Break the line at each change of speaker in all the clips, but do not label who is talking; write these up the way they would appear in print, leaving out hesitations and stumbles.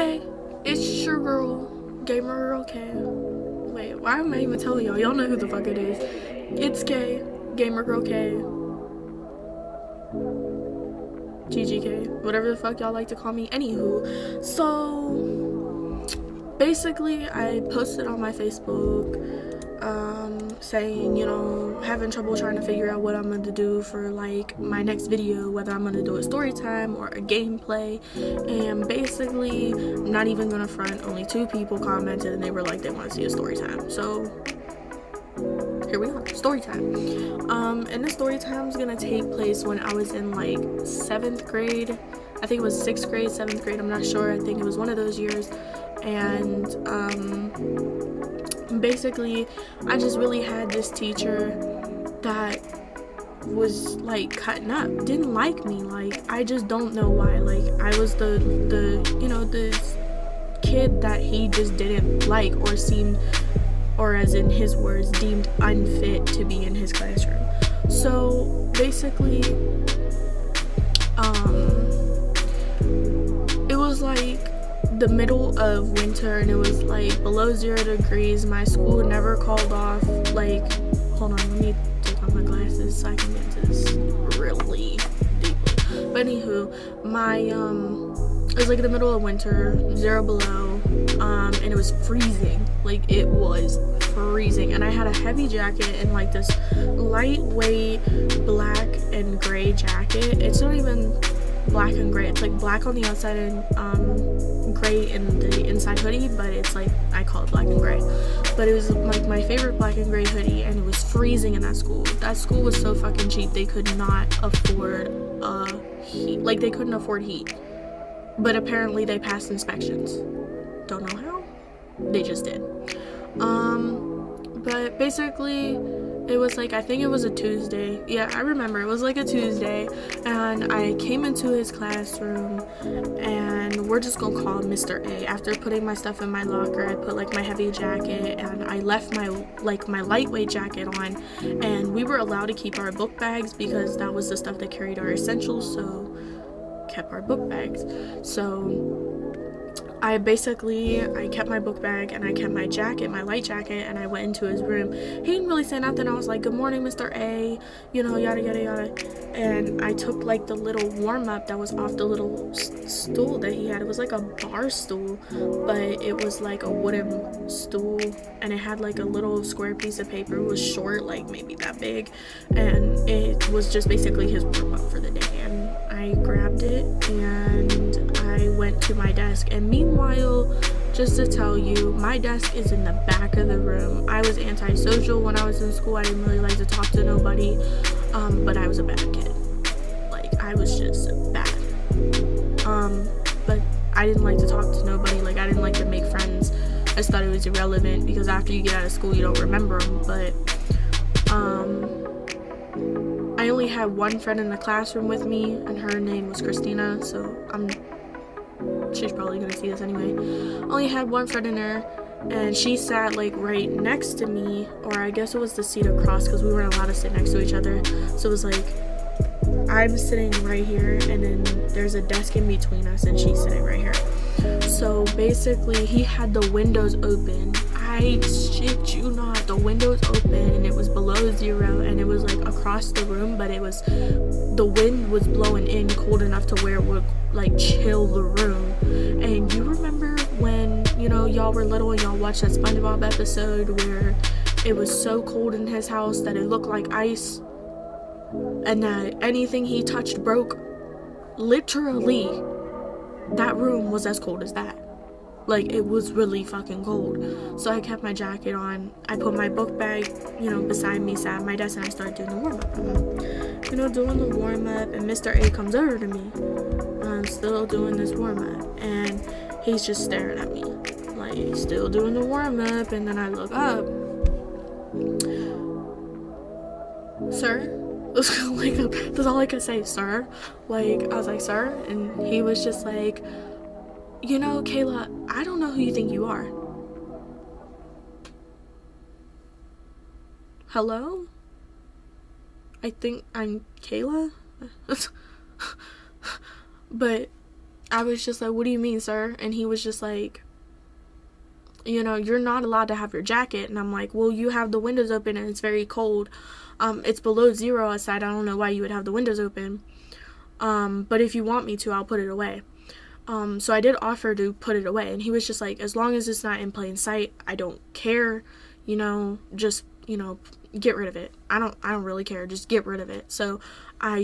Hey, it's your girl, Gamer Girl K. Wait, why am I even telling y'all? Y'all know who the fuck it is. It's K, Gamer Girl K, GGK, whatever the fuck y'all like to call me. Anywho, so basically, I posted on my Facebook saying, having trouble trying to figure out what I'm going to do for like my next video, whether I'm going to do a story time or a gameplay. And basically, I'm not even going to front, only 2 people commented and they were like they want to see a story time. So here we are, story time. And the story time is going to take place when I was in like 7th grade. I think it was 6th grade, 7th grade, I'm not sure. I think it was one of those years. And basically I just really had this teacher that was like cutting up, didn't like me. Like, I just don't know why. Like, I was the kid that he just didn't like, or seemed, or as in his words, deemed unfit to be in his classroom. So basically it was like the middle of winter and it was like below 0 degrees. My school never called off. Like, hold on, let me take off my glasses so I can get into this really deeply. But anywho, it was like the middle of winter, 0 below, and it was freezing. Like, it was freezing, and I had a heavy jacket and like this lightweight black and gray jacket. It's not even black and gray, it's like black on the outside and gray in the inside hoodie, but it's like, I call it black and gray. But it was like my favorite black and gray hoodie, and it was freezing in that school. That school was so fucking cheap, they could not afford heat. Like, they couldn't afford heat, but apparently they passed inspections. Don't know how, they just did. But basically it was like, I think it was a Tuesday. Yeah, I remember it was like a Tuesday, and I came into his classroom, and we're just gonna call him Mr. A. After putting my stuff in my locker, I put like my heavy jacket and I left my lightweight jacket on, and we were allowed to keep our book bags because that was the stuff that carried our essentials, so kept our book bags. So I kept my book bag and I kept my jacket, my light jacket, and I went into his room. He didn't really say nothing. I was like, good morning, Mr. A, yada, yada, yada. And I took like the little warm-up that was off the little stool that he had. It was like a bar stool, but it was like a wooden stool, and it had like a little square piece of paper. It was short, like maybe that big, and it was just basically his warm-up for the day. And I grabbed it and I went to my desk, and meanwhile, just to tell you, my desk is in the back of the room. I was antisocial when I was in school. I didn't really like to talk to nobody, but I was a bad kid. Like, I was just bad. But I didn't like to talk to nobody. Like, I didn't like to make friends. I just thought it was irrelevant because after you get out of school, you don't remember them. But I only had one friend in the classroom with me, and her name was Christina, so she's probably gonna see this anyway. Only had one friend in there, and she sat like right next to me, or I guess it was the seat across, because we weren't allowed to sit next to each other. So it was like, I'm sitting right here, and then there's a desk in between us, and she's sitting right here. So basically, he had the windows open. I shit you not, the windows open, and it was below 0, and it was like across the room, but the wind was blowing in cold enough to where it would like chill the room. And you remember when, y'all were little and y'all watched that SpongeBob episode where it was so cold in his house that it looked like ice, and that anything he touched broke? Literally, that room was as cold as that. Like, it was really fucking cold. So I kept my jacket on. I put my book bag, beside me, sat at my desk, and I started doing the warm-up. Doing the warm-up, and Mr. A comes over to me. I'm still doing this warm-up, and he's just staring at me. Like, still doing the warm-up, and then I look up. Sir? Like, that's all I could say, sir. Like, I was like, sir? And he was just like, Kayla, I don't know who you think you are. Hello? I think I'm Kayla? But I was just like, what do you mean, sir? And he was just like, you know, you're not allowed to have your jacket. And I'm like, well, you have the windows open and it's very cold. It's below 0 outside. I don't know why you would have the windows open. But if you want me to, I'll put it away. So I did offer to put it away, and he was just like, as long as it's not in plain sight, I don't care, you know, just, you know, get rid of it. I don't really care, just get rid of it. So I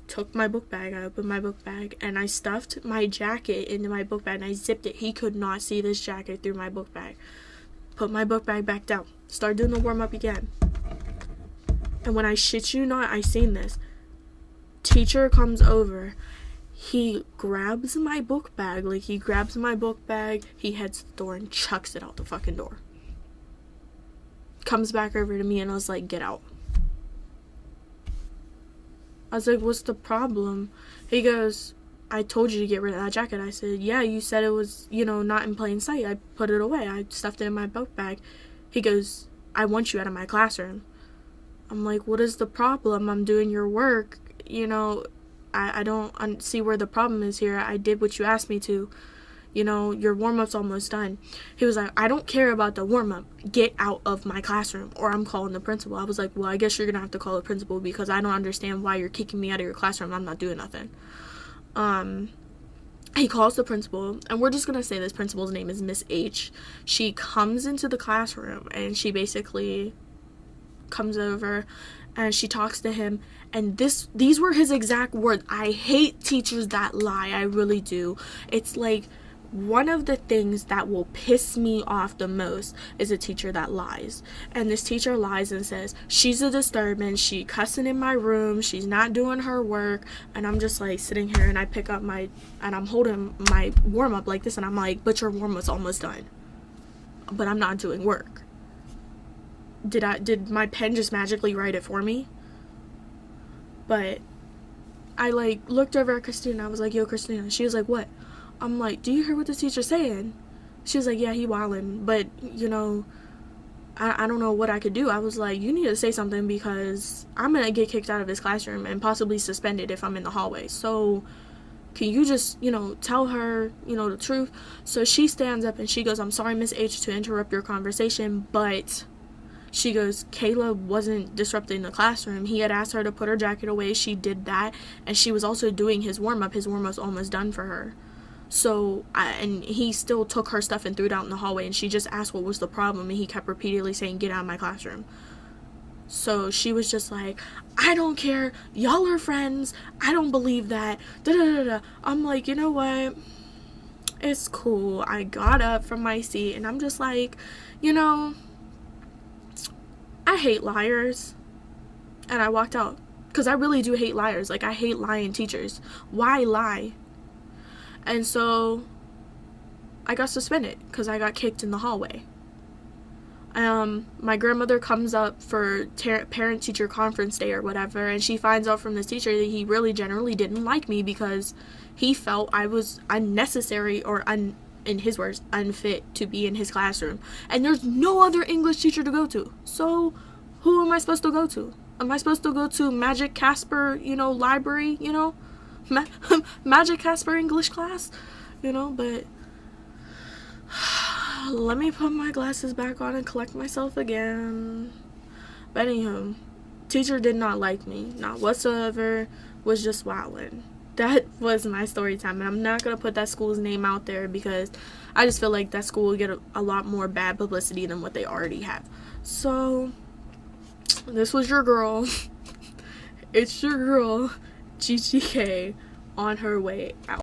took my book bag, I opened my book bag, and I stuffed my jacket into my book bag, and I zipped it. He could not see this jacket through my book bag. Put my book bag back down, start doing the warm-up again. And when I shit you not, I seen this. Teacher comes over, he grabs my book bag, he heads to the door and chucks it out the fucking door. Comes back over to me and I was like, get out. I was like, what's the problem? He goes, I told you to get rid of that jacket. I said, yeah, you said it was, you know, not in plain sight. I put it away. I stuffed it in my book bag. He goes, I want you out of my classroom. I'm like, what is the problem? I'm doing your work. You know, I don't see where the problem is here. I did what you asked me to. You know, your warm-up's almost done. He was like, I don't care about the warm-up. Get out of my classroom or I'm calling the principal. I was like, well, I guess you're going to have to call the principal because I don't understand why you're kicking me out of your classroom. I'm not doing nothing. He calls the principal, and we're just going to say this principal's name is Miss H. She comes into the classroom, and she basically comes over, and she talks to him, and these were his exact words. I hate teachers that lie. I really do. It's like one of the things that will piss me off the most is a teacher that lies. And this teacher lies and says, she's a disturbance, she cussing in my room, she's not doing her work. And I'm just like sitting here and I pick up and I'm holding my warm up like this and I'm like, but your warm up's almost done. But I'm not doing work. Did my pen just magically write it for me? But I like looked over at Christina. I was like, yo, Christina. She was like, what? I'm like, do you hear what the teacher's saying? She was like, yeah, he wildin', but, you know, I don't know what I could do. I was like, you need to say something because I'm going to get kicked out of this classroom and possibly suspended if I'm in the hallway. So can you just, you know, tell her, you know, the truth? So she stands up and she goes, I'm sorry, Miss H, to interrupt your conversation, but she goes, Kayla wasn't disrupting the classroom. He had asked her to put her jacket away. She did that, and she was also doing his warm-up. His warm-up's almost done for her. So, and he still took her stuff and threw it out in the hallway, and she just asked what was the problem, and he kept repeatedly saying, get out of my classroom. So she was just like, I don't care, y'all are friends, I don't believe that, da-da-da-da. I'm like, you know what, it's cool. I got up from my seat, and I'm just like, you know, I hate liars. And I walked out, because I really do hate liars. Like, I hate lying teachers. Why lie? And so I got suspended because I got kicked in the hallway. My grandmother comes up for parent-teacher conference day or whatever, and she finds out from this teacher that he really generally didn't like me because he felt I was unnecessary or, in his words, unfit to be in his classroom. And there's no other English teacher to go to. So who am I supposed to go to? Am I supposed to go to Magic Casper, you know, library, you know? Magic Casper English class, you know, but let me put my glasses back on and collect myself again. But anywho, teacher did not like me, not whatsoever, was just wildin'. That was my story time, and I'm not gonna put that school's name out there because I just feel like that school will get a lot more bad publicity than what they already have. So this was your girl. It's your girl, GGK, on her way out.